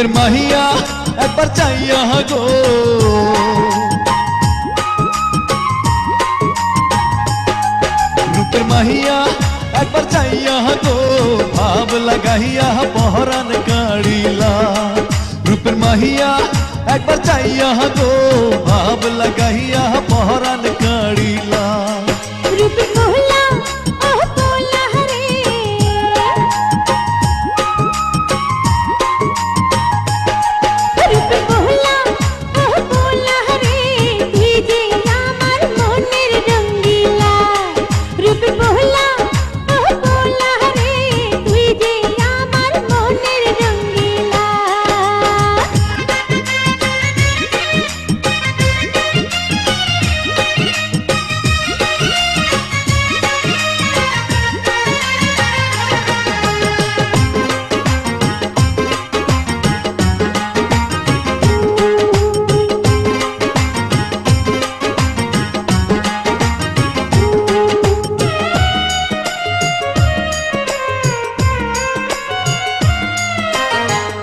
রূপের মাহিয়া একবার চাইয়া গো, রূপের মাহিয়া একবার চাইয়া গো, ভাব লাগাইয়া পহরান কাড়িলা। রূপের মাহিয়া একবার চাইয়া গো, ভাব লাগাইয়া পহরান কাড়িলা। রূপের মহলা ওহ পোলা রে, রূপের মহলা ওহ পোলা রে, তুই যে আমার মনের রঙ্গিলা। রূপের মহলা ওহ পোলা রে, তুই যে আমার মনের রঙ্গিলা।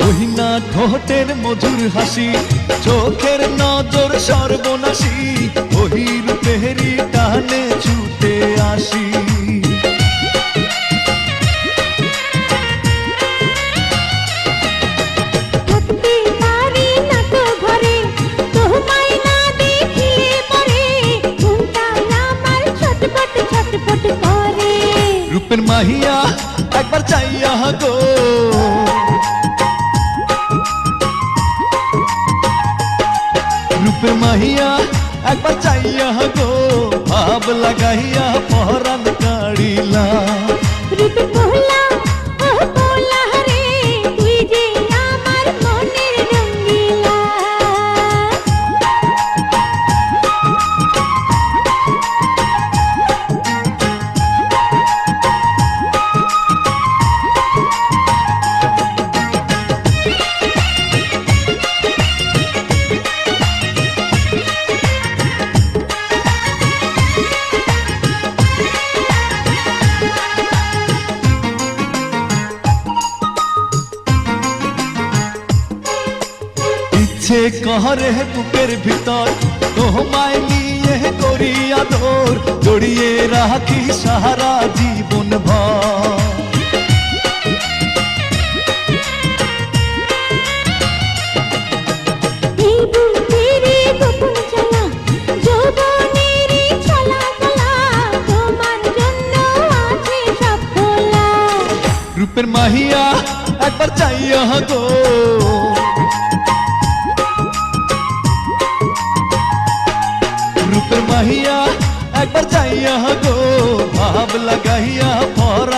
ওহিনা ঠোঁটের মধুর হাসি, চোখের নজর সর্বনাশী, ওহি রূপেরি টানে ছুটে আসি। থাকতে পারি না তো ঘরে, তোমায় না দেখিলে পরে মনটা আমার ছটফট ছটফট করে। রূপের মাহিয়া একবার চাইয়া গো, রূপের মাহিয়া একবার চাইয়া গো, ভাব লাগাইয়া পহরান কাড়িলা। রূপের মহলা ওহ পোলা রে, তুই যে আমার মনের রঙ্গিলা। ইচ্ছে কহরে বুকের ভিতর তোমায় নিয়ে করি আদর, জড়িয়ে রাখি সারা জীবন ভর। এই বুকের গোপন জ্বালা, যৌবনের ছলাকলা, তোমার জন্য আছে সব খোলা। রূপের মাহিয়া একবার চাইয়া গো, রূপের মাহিয়া একবার চাইয়া গো, ভাব লাগাইয়া পর